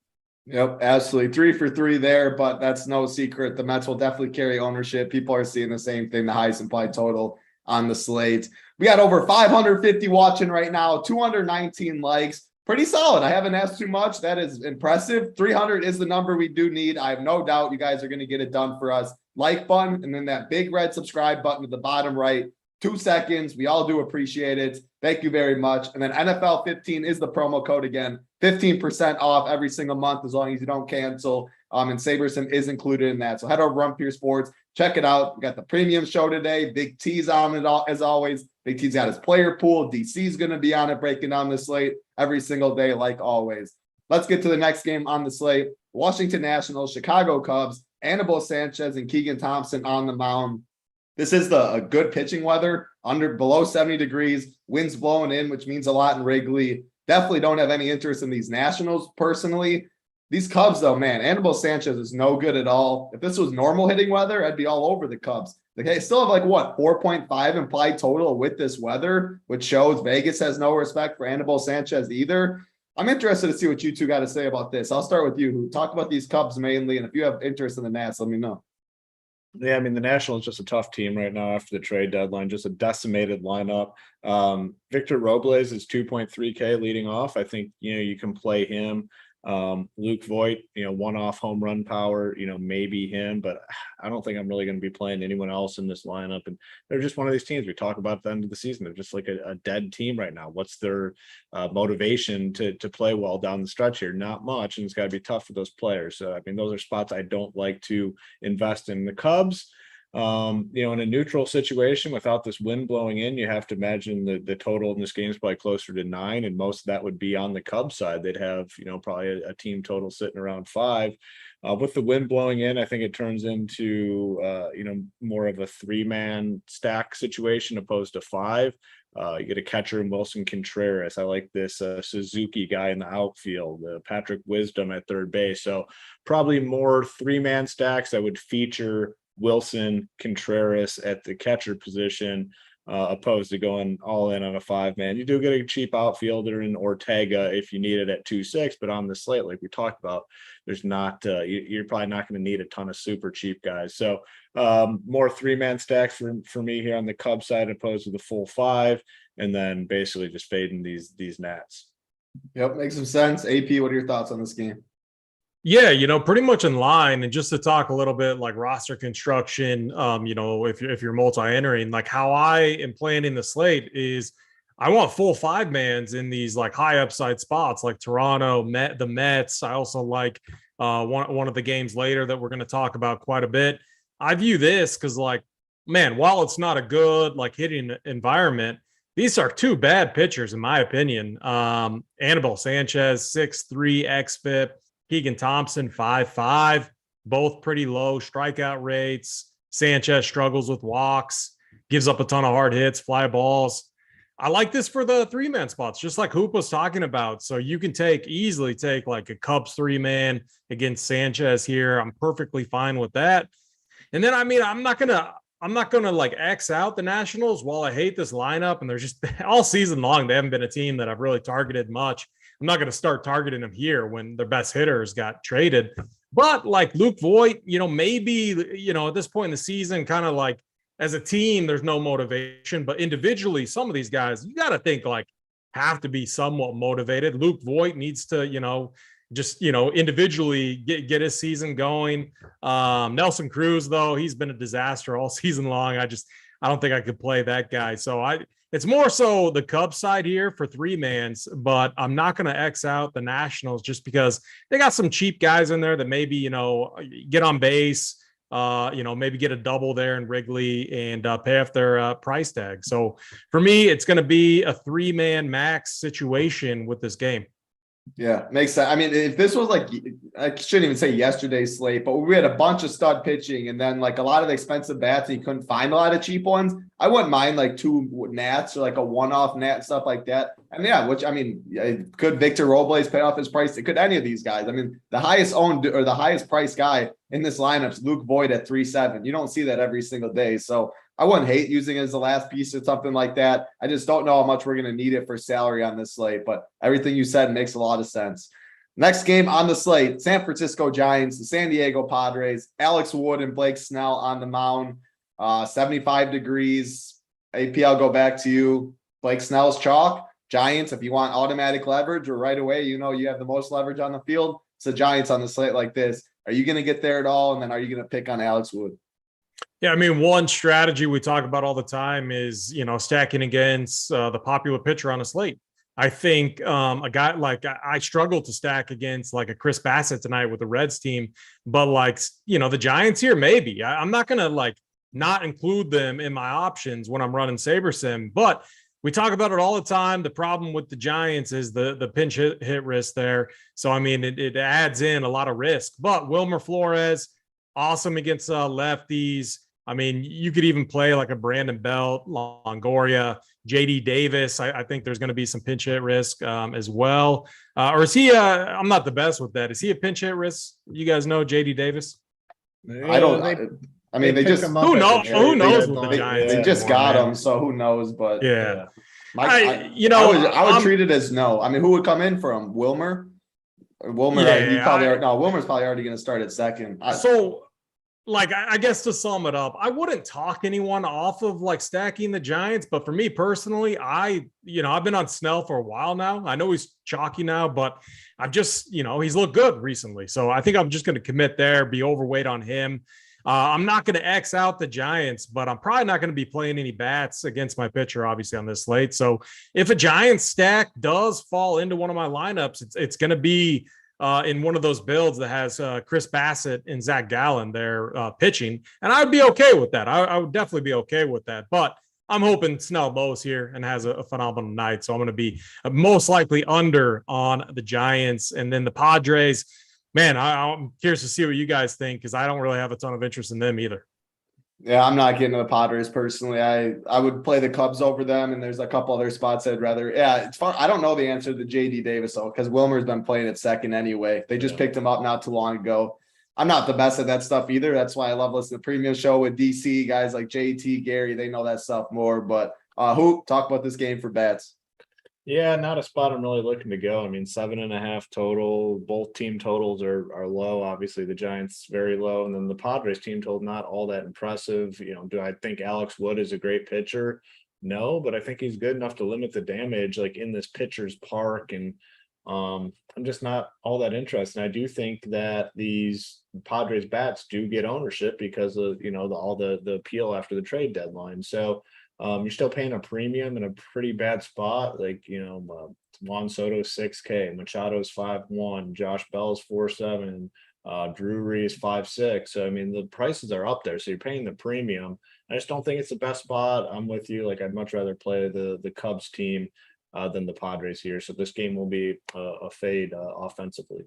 Yep, absolutely. 3 for 3 there, but that's no secret. The Mets will definitely carry ownership. People are seeing the same thing, the highest implied total on the slate. We got over 550 watching right now, 219 likes. Pretty solid. I haven't asked too much. That is impressive. 300 is the number we do need. I have no doubt you guys are going to get it done for us. Like button, and then that big red subscribe button at the bottom right. 2 seconds. We all do appreciate it. Thank you very much. And then NFL 15 is the promo code again. 15% off every single month as long as you don't cancel. And Saberson is included in that. So head over to Run Pure Sports. Check it out. We got the premium show today. Big T's on it all, as always. Big T's got his player pool. DC's going to be on it, breaking down the slate every single day, like always. Let's get to the next game on the slate. Washington Nationals, Chicago Cubs, Anibal Sanchez and Keegan Thompson on the mound. This is a good pitching weather, below 70 degrees, winds blowing in, which means a lot in Wrigley. Definitely don't have any interest in these Nationals personally. These Cubs, though, man, Anibal Sanchez is no good at all. If this was normal hitting weather, I'd be all over the Cubs. They still have 4.5 implied total with this weather, which shows Vegas has no respect for Anibal Sanchez either. I'm interested to see what you two got to say about this. I'll start with you. Talk about these Cubs mainly, and if you have interest in the Nats, let me know. Yeah, I mean, the Nationals is just a tough team right now after the trade deadline, just a decimated lineup. Victor Robles is 2.3K leading off. I think, you can play him. Luke Voit, one-off home run power, maybe him, but I don't think I'm really going to be playing anyone else in this lineup. And they're just one of these teams we talk about at the end of the season. They're just like a dead team right now. What's their motivation to play well down the stretch here? Not much, and it's got to be tough for those players. So, I mean, those are spots I don't like to invest in. The Cubs, in a neutral situation without this wind blowing in, you have to imagine the total in this game is probably closer to 9, and most of that would be on the Cubs side. They'd have, probably a team total sitting around 5. With the wind blowing in, I think it turns into, more of a 3-man stack situation opposed to 5. You get a catcher in Wilson Contreras. I like this Suzuki guy in the outfield, Patrick Wisdom at third base. So probably more 3-man stacks that would feature Wilson Contreras at the catcher position, opposed to going all in on a 5-man. You do get a cheap outfielder in Ortega if you need it at 2.6, but on the slate, like we talked about, there's not you're probably not going to need a ton of super cheap guys. So more 3-man stacks for me here on the Cubs side opposed to the full 5, and then basically just fading these Nats. Yep, makes some sense. AP, what are your thoughts on this game? Yeah, pretty much in line. And just to talk a little bit like roster construction, if you're multi-entering, like how I am planning the slate is I want full 5-mans in these like high upside spots like Toronto, the Mets. I also like one of the games later that we're going to talk about quite a bit. I view this because while it's not a good like hitting environment, these are 2 bad pitchers in my opinion. Anibal Sanchez, 6.3 xFIP. Keegan Thompson, 5.5, both pretty low strikeout rates. Sanchez struggles with walks, gives up a ton of hard hits, fly balls. I like this for the 3-man spots, just like Hoop was talking about. So you can easily take like a Cubs 3-man against Sanchez here. I'm perfectly fine with that. And then, I'm not gonna like X out the Nationals. While I hate this lineup, and they're just all season long, they haven't been a team that I've really targeted much. I'm not going to start targeting them here when their best hitters got traded. But like Luke Voit, maybe, at this point in the season, kind of like as a team, there's no motivation. But individually, some of these guys, you got to think like have to be somewhat motivated. Luke Voit needs to, individually get his season going. Nelson Cruz, though, he's been a disaster all season long. I don't think I could play that guy. So it's more so the Cubs side here for 3-mans, but I'm not going to X out the Nationals just because they got some cheap guys in there that maybe, get on base, maybe get a double there in Wrigley and pay off their price tag. So for me, it's going to be a 3-man max situation with this game. Yeah, makes sense. I mean, if this was like, I shouldn't even say yesterday's slate, but we had a bunch of stud pitching and then like a lot of the expensive bats and you couldn't find a lot of cheap ones, I wouldn't mind like 2 Nats or like a one-off Nat, stuff like that. And yeah, could Victor Robles pay off his price? It could any of these guys. I mean, the highest owned or the highest priced guy in this lineup is Luke Voit at 3.7. You don't see that every single day. So I wouldn't hate using it as the last piece or something like that. I just don't know how much we're going to need it for salary on this slate, but everything you said makes a lot of sense. Next game on the slate, San Francisco Giants, the San Diego Padres, Alex Wood and Blake Snell on the mound, 75 degrees. AP, I'll go back to you. Blake Snell's chalk. Giants, if you want automatic leverage or right away, you have the most leverage on the field. It's the Giants on the slate like this. Are you going to get there at all? And then are you going to pick on Alex Wood? Yeah, I mean, one strategy we talk about all the time is, stacking against the popular pitcher on a slate. I think a guy like I struggle to stack against like a Chris Bassett tonight with the Reds team, but like, the Giants here, maybe. I'm not going to like not include them in my options when I'm running SaberSim, but we talk about it all the time. The problem with the Giants is the pinch hit risk there. So, I mean, it adds in a lot of risk, but Wilmer Flores, awesome against lefties. I mean, you could even play like a Brandon Belt, Longoria, JD Davis. I think there's going to be some pinch hit risk as well. Or is he, I'm not the best with that. Is he a pinch hit risk? You guys know JD Davis? I don't. They just who knows with the Giants? They just got him, so who knows? But yeah. I would treat it as no. I mean, who would come in for him? Wilmer? Wilmer's probably already going to start at second. I guess to sum it up, I wouldn't talk anyone off of like stacking the Giants, but for me personally, I've been on Snell for a while now. I know he's chalky now, but I've just, he's looked good recently. So I think I'm just going to commit there, be overweight on him. I'm not going to X out the Giants, but I'm probably not going to be playing any bats against my pitcher, obviously, on this slate. So if a Giants stack does fall into one of my lineups, it's going to be in one of those builds that has Chris Bassett and Zach Gallen there pitching. And I'd be okay with that. I would definitely be okay with that. But I'm hoping Snell Bo's here and has a phenomenal night. So I'm going to be most likely under on the Giants. And then the Padres, man, I'm curious to see what you guys think because I don't really have a ton of interest in them either. Yeah, I'm not getting to the Padres personally. I would play the Cubs over them, and there's a couple other spots I'd rather. Yeah, it's fun. I don't know the answer to JD Davis though, because Wilmer's been playing at second anyway. They just picked him up not too long ago. I'm not the best at that stuff either. That's why I love listening to the premium show with DC guys like JT, Gary. They know that stuff more. But Hoop, talk about this game for bats. Yeah, not a spot I'm really looking to go. I mean, 7.5 total. Both team totals are low. Obviously, the Giants very low, and then the Padres team total not all that impressive. Do I think Alex Wood is a great pitcher? No, but I think he's good enough to limit the damage, like in this pitcher's park. And I'm just not all that interested. And I do think that these Padres bats do get ownership because of all the appeal after the trade deadline. So. You're still paying a premium in a pretty bad spot. Like, Juan Soto's 6K, Machado's 5.1, Josh Bell's 4.7, Drury's 5.6. So, I mean, the prices are up there. So you're paying the premium. I just don't think it's the best spot. I'm with you. Like, I'd much rather play the Cubs team than the Padres here. So this game will be a fade offensively.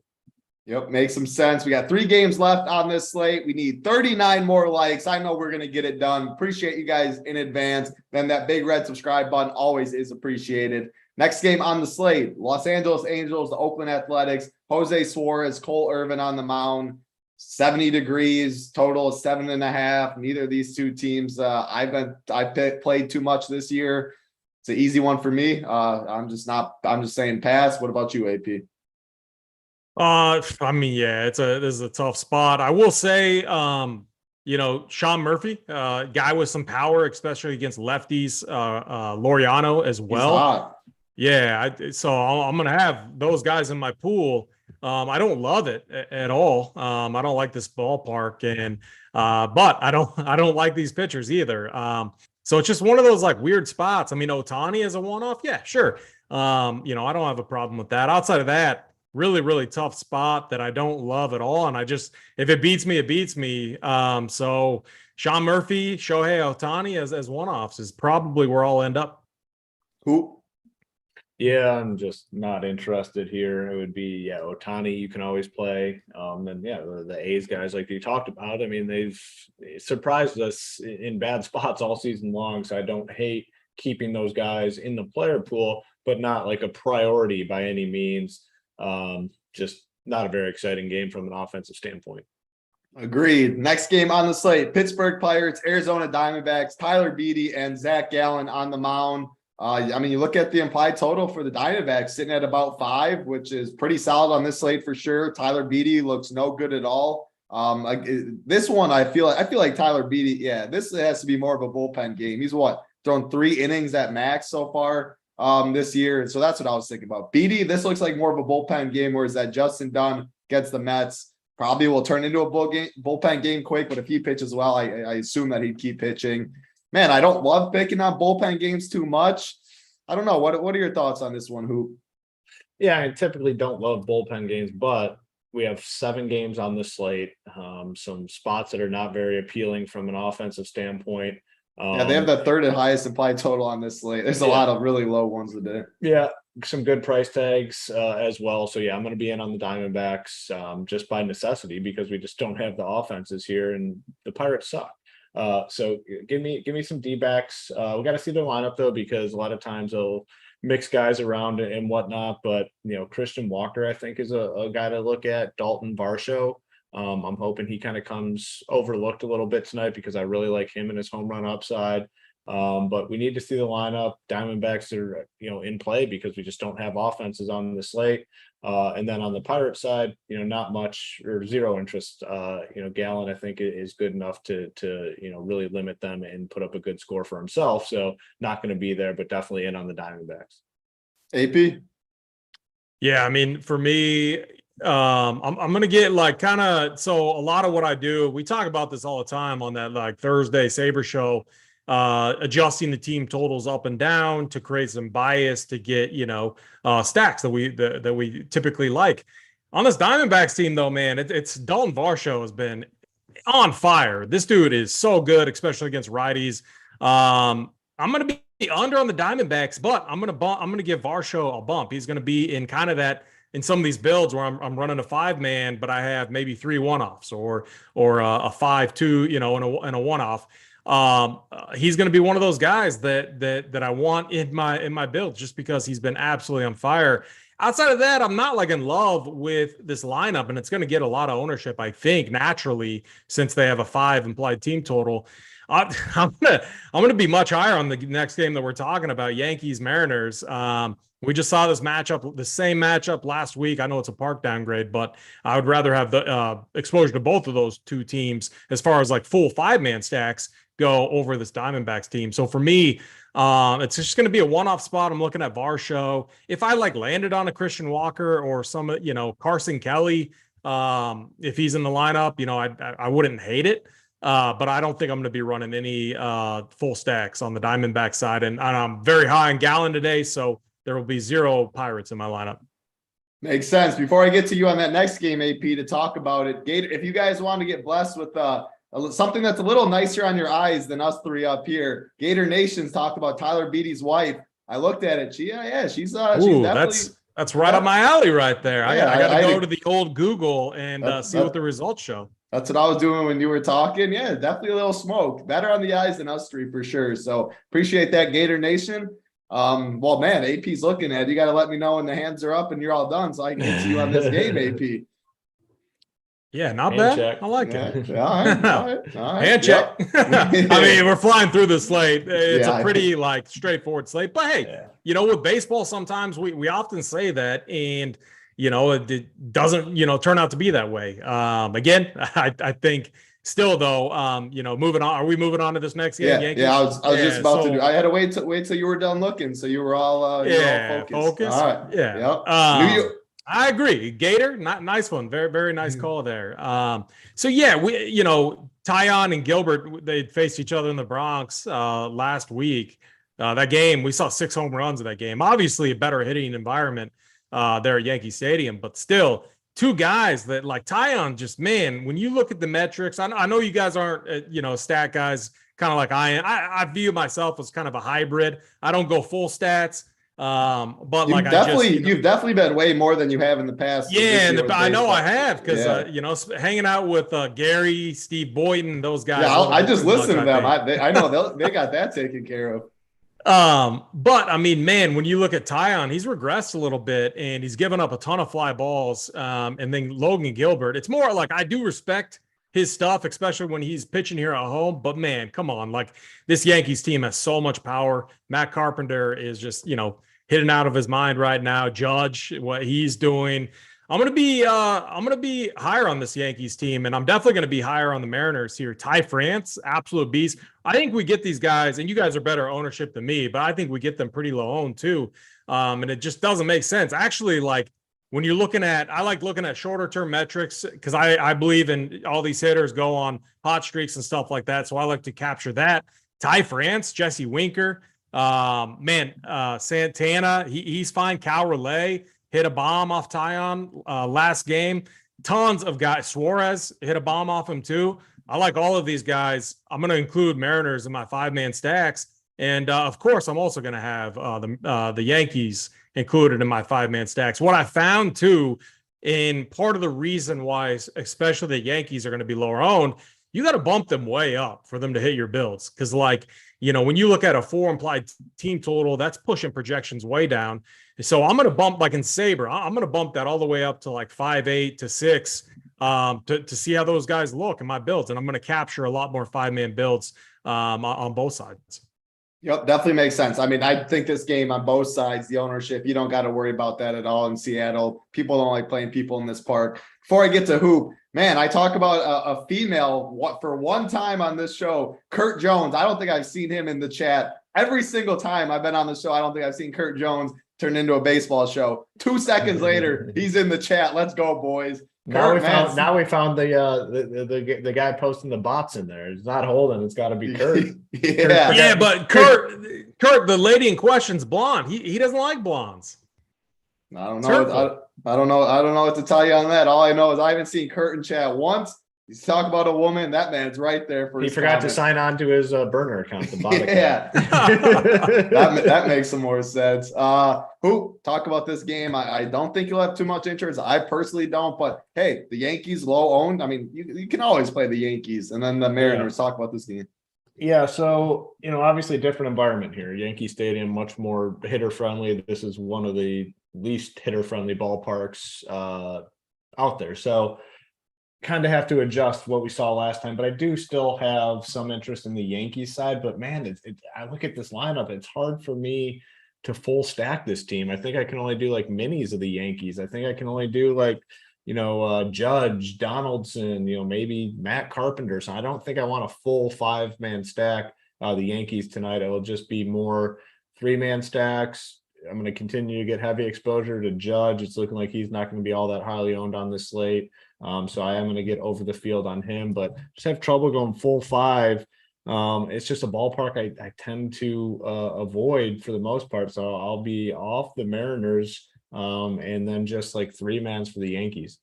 Yep, makes some sense. We got 3 games left on this slate. We need 39 more likes. I know we're going to get it done. Appreciate you guys in advance. Then that big red subscribe button always is appreciated. Next game on the slate, Los Angeles Angels, the Oakland Athletics, Jose Suarez, Cole Irvin on the mound, 70 degrees, total of 7.5. Neither of these two teams I've played too much this year. It's an easy one for me. I'm just saying pass. What about you, AP? This is a tough spot. I will say, Sean Murphy, guy with some power, especially against lefties, Laureano as well. Yeah. So I'm going to have those guys in my pool. I don't love it at all. I don't like this ballpark but I don't like these pitchers either. So it's just one of those like weird spots. I mean, Ohtani is a one-off. Yeah, sure. I don't have a problem with that. Outside of that, really, really tough spot that I don't love at all. And if it beats me, it beats me. So Sean Murphy, Shohei Ohtani as one-offs is probably where I'll end up. Who? Yeah, I'm just not interested here. It would be, Ohtani, you can always play. The A's guys like you talked about, I mean, they've surprised us in bad spots all season long. So I don't hate keeping those guys in the player pool, but not like a priority by any means. Just not a very exciting game from an offensive standpoint. Agreed. Next game on the slate, Pittsburgh Pirates, Arizona Diamondbacks, Tyler Beede and Zach Gallen on the mound. You look at the implied total for the Diamondbacks sitting at about 5, which is pretty solid on this slate for sure. Tyler Beede looks no good at all. This one, I feel like Tyler Beede, this has to be more of a bullpen game. He's thrown 3 innings at max so far this year. So that's what I was thinking about. Beede, this looks like more of a bullpen game, whereas that Justin Dunn gets the Mets. probably will turn into a bullpen game quick, but if he pitches well, I assume that he'd keep pitching. Man, I don't love picking on bullpen games too much. I don't know. What are your thoughts on this one, Hoop? Yeah, I typically don't love bullpen games, but we have 7 games on the slate. Some spots that are not very appealing from an offensive standpoint. Yeah, they have the third and highest implied total on this slate. There's a lot of really low ones today. Yeah, some good price tags as well. So yeah, I'm going to be in on the Diamondbacks just by necessity because we just don't have the offenses here, and the Pirates suck. So give me some D-backs. We got to see their lineup though, because a lot of times they'll mix guys around and whatnot. But Christian Walker, I think, is a guy to look at. Dalton Varsho. I'm hoping he kind of comes overlooked a little bit tonight because I really like him and his home run upside. But we need to see the lineup. Diamondbacks are, in play because we just don't have offenses on the slate. And then on the Pirate side, not much or zero interest. Gallen, I think, is good enough to really limit them and put up a good score for himself. So not going to be there, but definitely in on the Diamondbacks. AP? Yeah, I mean, for me, I'm gonna get so a lot of what I do, we talk about this all the time on that Thursday Saber show, adjusting the team totals up and down to create some bias to get stacks that we typically like. On this Diamondbacks team though, man, it's Dalton Varsho has been on fire. This dude is so good, especially against righties. I'm gonna be under on the Diamondbacks, but I'm gonna give Varsho a bump. He's gonna be in kind of that. In some of these builds where I'm running a 5-man, but I have maybe 3 one-offs or a 5-2, and a one-off. He's going to be one of those guys that I want in my build just because he's been absolutely on fire. Outside of that, I'm not in love with this lineup, and it's going to get a lot of ownership, I think, naturally, since they have a 5 implied team total. I'm gonna be much higher on the next game that we're talking about, Yankees Mariners. We just saw this matchup, the same matchup last week. I know it's a park downgrade, but I would rather have the exposure to both of those two teams as far as full 5-man stacks go over this Diamondbacks team. So for me, it's just going to be a one-off spot. I'm looking at Varsho. If I landed on a Christian Walker or some, Carson Kelly, if he's in the lineup, I wouldn't hate it. But I don't think I'm going to be running any full stacks on the Diamondback side. And I'm very high in Gallen today, so there will be 0 Pirates in my lineup. Makes sense. Before I get to you on that next game, AP, to talk about it, Gator, if you guys want to get blessed with something that's a little nicer on your eyes than us 3 up here, Gator Nation's talked about Tyler Beatty's wife. I looked at it. She's definitely. That's right up my alley right there. I got to go to the old Google and see what the results show. That's what I was doing when you were talking. Yeah, definitely a little smoke. Better on the eyes than us 3 for sure. So appreciate that, Gator Nation. Well, man, AP's looking at it. You got to let me know when the hands are up and you're all done so I can get to you on this game, AP. Yeah, not bad. Check. I like it. All right. Hand check. I mean, we're flying through the slate. It's a pretty straightforward slate. But hey, with baseball, sometimes we often say that, and it doesn't turn out to be that way. Again, I think still though, moving on. Are we moving on to this next game? Yankees? I was just about to do. I had to wait till you were done looking, so you were all focused. All right. Yeah. Yep. I agree. Gator, nice one. Very, very nice call there. So yeah, Tyon and Gilbert, they faced each other in the Bronx last week. That game, we saw 6 home runs in that game. Obviously a better hitting environment there at Yankee Stadium, but still 2 guys that Tyon, just, man, when you look at the metrics, I know you guys aren't, stat guys, kind of like I am. I view myself as kind of a hybrid. I don't go full stats. But you've definitely been way more than you have in the past. Yeah, I know I have because hanging out with Gary, Steve Boynton, those guys. Yeah, I just listen to them. I know they got that taken care of. But I mean, man, when you look at Tyon, he's regressed a little bit and he's given up a ton of fly balls. And then Logan Gilbert, it's more I do respect his stuff, especially when he's pitching here at home. But man, come on, this Yankees team has so much power. Matt Carpenter is just, hitting out of his mind right now. Judge, what he's doing. I'm gonna be higher on this Yankees team, and I'm definitely gonna be higher on the Mariners here. Ty France, absolute beast. I think we get these guys, and you guys are better ownership than me, but I think we get them pretty low owned too. And it just doesn't make sense. Actually, when you're looking at, I like looking at shorter term metrics because I believe in all these hitters go on hot streaks and stuff like that. So I like to capture that. Ty France, Jesse Winker, Santana, he's fine. Cal Relay hit a bomb off Tyon last game. Tons of guys. Suarez hit a bomb off him too. I like all of these guys. I'm going to include Mariners in my 5-man stacks. And of course, I'm also going to have the Yankees included in my 5-man stacks. What I found too, in part of the reason why, especially the Yankees are going to be lower owned, you got to bump them way up for them to hit your builds. Because when you look at a 4 implied team total, that's pushing projections way down. So I'm going to bump, like in Saber, I'm going to bump that all the way up to like 5, 8 to 6 to see how those guys look in my builds. And I'm going to capture a lot more 5-man builds on both sides. Yep, definitely makes sense. I mean, I think this game on both sides, the ownership, you don't got to worry about that at all in Seattle. People don't like playing people in this park. Before I get to hoop, man, I talk about a female for one time on this show, Kurt Jones. I don't think I've seen him in the chat. Every single time I've been on the show, I don't think I've seen Kurt Jones turn into a baseball show. 2 seconds later, he's in the chat. Let's go, boys. Now we found the guy posting the bots in there. It's not Holden. It's got to be Kurt. Yeah, but Kurt, the lady in question's blonde. He doesn't like blondes. I don't know. I don't know what to tell you on that. All I know is I haven't seen Kurt in chat once. He's talking about a woman. That man's right there for. He forgot to sign on to his burner account. The bot yeah, that makes some more sense. Who talk about this game? I don't think you'll have too much interest. I personally don't. But hey, the Yankees low owned. I mean, you can always play the Yankees, and then the Mariners. Talk about this game. Yeah, so obviously different environment here. Yankee Stadium, much more hitter friendly. This is one of the least hitter friendly ballparks out there. So kind of have to adjust what we saw last time, but I do still have some interest in the Yankees side. But man, I look at this lineup, it's hard for me to full stack this team. I think I can only do like minis of the Yankees. I think I can only do like, Judge, Donaldson, maybe Matt Carpenter. So I don't think I want a full 5-man stack the Yankees tonight. It'll just be more 3-man stacks. I'm going to continue to get heavy exposure to Judge. It's looking like he's not going to be all that highly owned on this slate. So I am going to get over the field on him, but just have trouble going full 5. It's just a ballpark I tend to avoid for the most part. So I'll be off the Mariners and then just like 3-mans for the Yankees.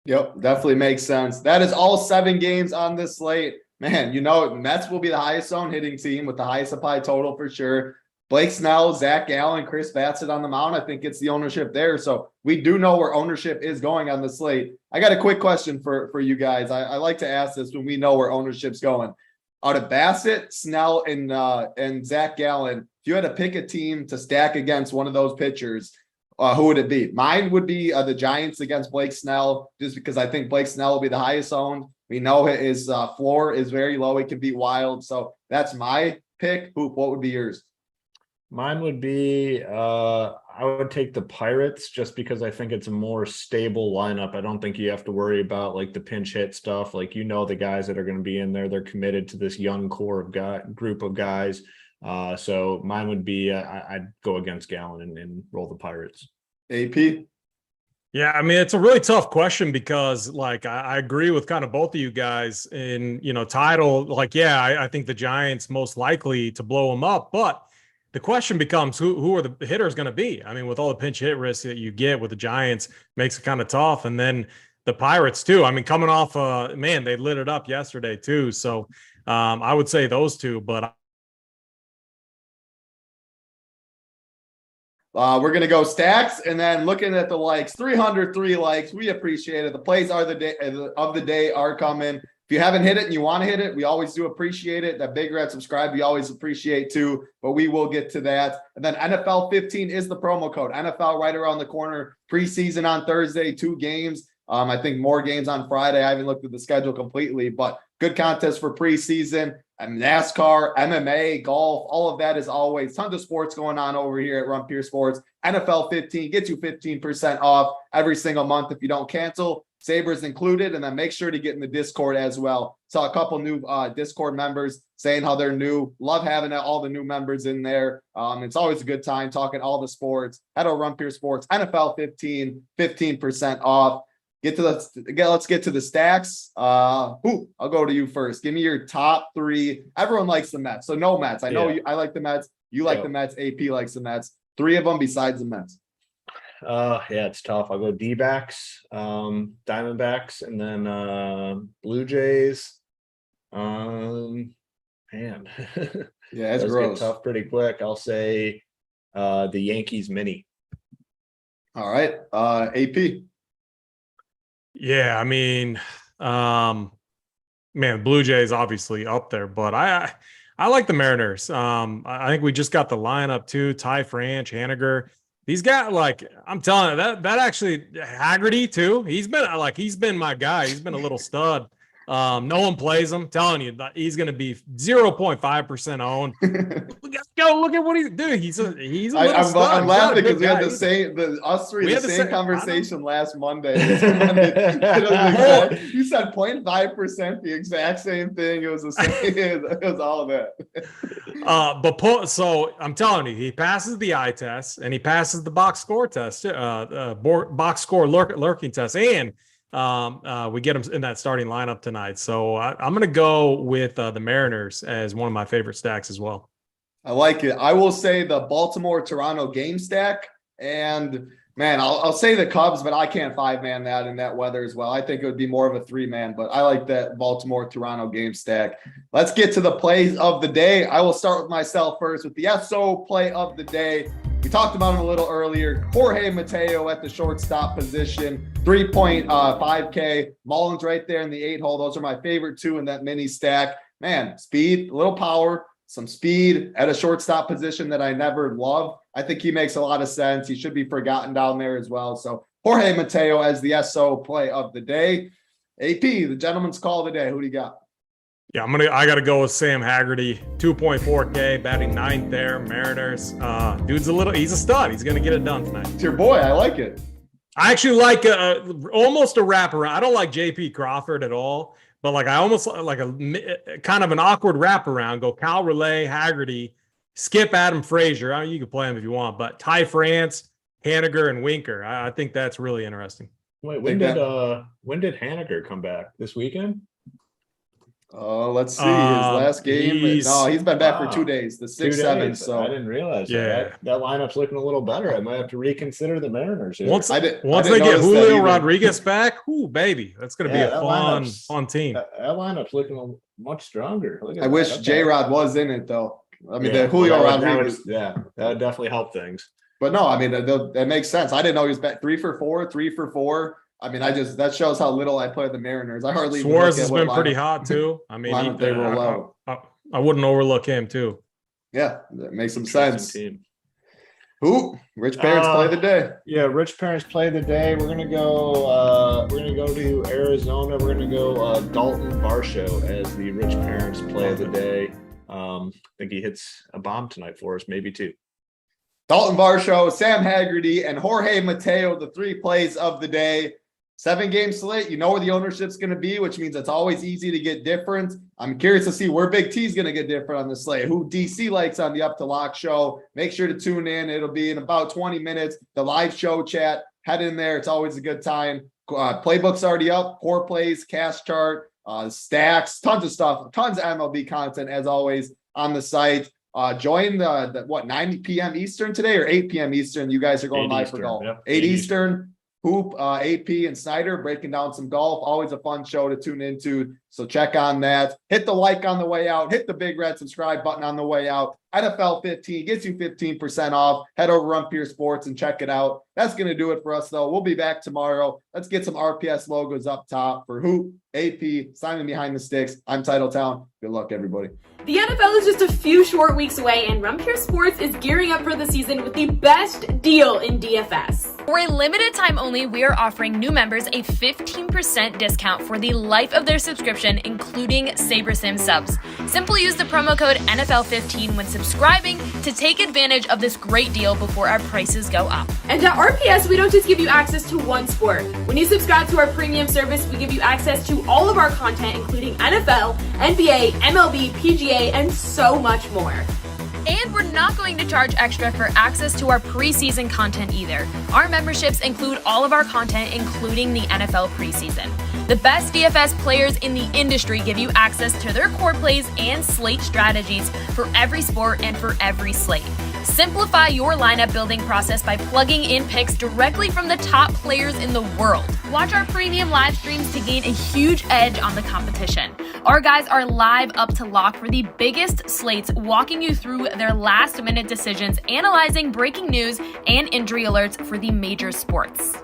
Yep, definitely makes sense. That is all 7 games on this slate. Man, Mets will be the highest owned hitting team with the highest supply total for sure. Blake Snell, Zach Gallen, Chris Bassett on the mound. I think it's the ownership there. So we do know where ownership is going on the slate. I got a quick question for you guys. I like to ask this when we know where ownership's going. Out of Bassett, Snell, and Zach Gallen, if you had to pick a team to stack against one of those pitchers, who would it be? Mine would be the Giants against Blake Snell, just because I think Blake Snell will be the highest owned. We know his floor is very low. He can beat Wild. So that's my pick. Hoop, what would be yours? Mine would be, I would take the Pirates just because I think it's a more stable lineup. I don't think you have to worry about like the pinch hit stuff. Like, the guys that are going to be in there, they're committed to this young core of group of guys. So mine would be, I'd go against Gallen and roll the Pirates. AP? Yeah, I mean, it's a really tough question because I agree with kind of both of you guys in, title. I think the Giants most likely to blow them up, but the question becomes who are the hitters going to be? I mean, with all the pinch hit risks that you get with the Giants, makes it kind of tough. And then the Pirates too. I mean, coming off, they lit it up yesterday too. So I would say those two, but we're going to go stacks and then looking at the likes, 303 likes. We appreciate it. The plays of the day are coming. If you haven't hit it and you want to hit it, we always do appreciate it. That big red subscribe, we always appreciate too, but we will get to that. And then NFL 15 is the promo code. NFL right around the corner. Preseason on Thursday, 2 games. I think more games on Friday. I haven't looked at the schedule completely, but good contest for preseason. And NASCAR, MMA, golf, all of that is always tons of sports going on over here at Run Pure Sports. NFL 15 gets you 15% off every single month if you don't cancel. Sabres included, and then make sure to get in the Discord as well. Saw a couple new Discord members saying how they're new. Love having all the new members in there. It's always a good time talking all the sports. Head over Run Pure Sports, NFL 15% off. Let's get to the stacks. I'll go to you first. Give me your top three. Everyone likes the Mets, so no Mets. I know I like the Mets. You like the Mets. AP likes the Mets. Three of them besides the Mets. It's tough. I'll go D-backs, Diamondbacks, and then Blue Jays. Man. Yeah, it's gross. Get tough pretty quick. I'll say the Yankees mini. All right. AP. Yeah, I mean, Blue Jays obviously up there, but I like the Mariners. I think we just got the lineup too. Ty France, Haniger. These guys, like, I'm telling you, that actually Haggerty too. He's been my guy. He's been a little stud. No one plays him. I'm telling you, he's going to be 0.5% owned. Look at what he's doing. He's a little stud. I'm laughing because we had the same conversation last Monday. You said 0.5%, the exact same thing. It was the same. It was all of that. So I'm telling you, he passes the eye test and he passes the box score test, box score lurking test, and we get him in that starting lineup tonight. So I'm going to go with the Mariners as one of my favorite stacks as well. I like it. I will say the Baltimore-Toronto game stack. And, man, I'll say the Cubs, but I can't five-man that in that weather as well. I think it would be more of a three-man, but I like that Baltimore-Toronto game stack. Let's get to the plays of the day. I will start with myself first with the SO play of the day. We talked about him a little earlier. Jorge Mateo at the shortstop position, 3.5K. Mullins right there in the 8-hole. Those are my favorite two in that mini stack. Man, speed, a little power, some speed at a shortstop position that I never loved. I think he makes a lot of sense. He should be forgotten down there as well. So Jorge Mateo as the SO play of the day. AP, the gentleman's call of the day. Who do you got? Yeah, I got to go with Sam Haggerty, 2.4K, batting ninth there, Mariners. He's a stud. He's going to get it done tonight. It's your boy. I like it. I actually like almost a wraparound. I don't like JP Crawford at all, but I almost like a kind of an awkward wraparound. Go Cal Relay, Haggerty, skip Adam Frazier. You can play him if you want, but Ty France, Haniger, and Winker. I think that's really interesting. Wait, when did Haniger come back? This weekend? Let's see. His last game. He's been back for 2 days. The 6-7. So I didn't realize that lineup's looking a little better. I might have to reconsider the Mariners here. Once they get Julio Rodriguez back, baby, that's going to be a fun team. That lineup's looking much stronger. I wish JSURab was in it though. I mean, the Julio Rodriguez. That would definitely help things. But no, I mean that makes sense. I didn't know he was back 3 for 4. I mean, that shows how little I play the Mariners. I hardly. Suarez has been pretty hot too. I mean, I wouldn't overlook him too. Yeah, that makes some sense. Who? Rich Parents play the day. Yeah, Rich Parents play the day. We're gonna go. We're gonna go to Arizona. We're gonna go Dalton Varsho as the Rich Parents play of the day. I think he hits a bomb tonight for us, maybe two. Dalton Varsho, Sam Haggerty, and Jorge Mateo, the 3 plays of the day. 7-game slate. You know where the ownership's going to be, which means it's always easy to get different. I'm curious to see where Big T is going to get different on the slate. Who DC likes on the Up to Lock show. Make sure to tune in. It'll be in about 20 minutes. The live show chat. Head in there. It's always a good time. Playbook's already up. Core plays, cash chart, stacks, tons of stuff. Tons of MLB content as always on the site. Join the 9 p.m. Eastern today or 8 p.m. Eastern. You guys are going live for golf. 8 Eastern. Hoop, AP, and Snyder breaking down some golf. Always a fun show to tune into. So check on that. Hit the like on the way out. Hit the big red subscribe button on the way out. NFL 15 gets you 15% off. Head over Run Pure Sports and check it out. That's going to do it for us, though. We'll be back tomorrow. Let's get some RPS logos up top for Hoop, AP, Simon Behind the Sticks. I'm Titletown. Good luck, everybody. The NFL is just a few short weeks away, and Run Pure Sports is gearing up for the season with the best deal in DFS. For a limited time only, we are offering new members a 15% discount for the life of their subscription subscription, including SaberSim subs. Simply use the promo code NFL15 when subscribing to take advantage of this great deal before our prices go up. And at RPS, we don't just give you access to one sport. When you subscribe to our premium service, we give you access to all of our content, including NFL, NBA, MLB, PGA, and so much more. And we're not going to charge extra for access to our preseason content either. Our memberships include all of our content, including the NFL preseason. The best DFS players in the industry give you access to their core plays and slate strategies for every sport and for every slate. Simplify your lineup building process by plugging in picks directly from the top players in the world. Watch our premium live streams to gain a huge edge on the competition. Our guys are live up to lock for the biggest slates, walking you through their last-minute decisions, analyzing breaking news and injury alerts for the major sports.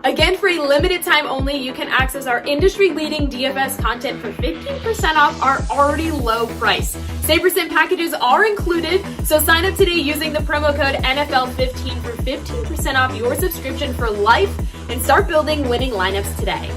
Again, for a limited time only, you can access our industry-leading DFS content for 15% off our already low price. SaberSim packages are included, so sign up today using the promo code NFL15 for 15% off your subscription for life and start building winning lineups today.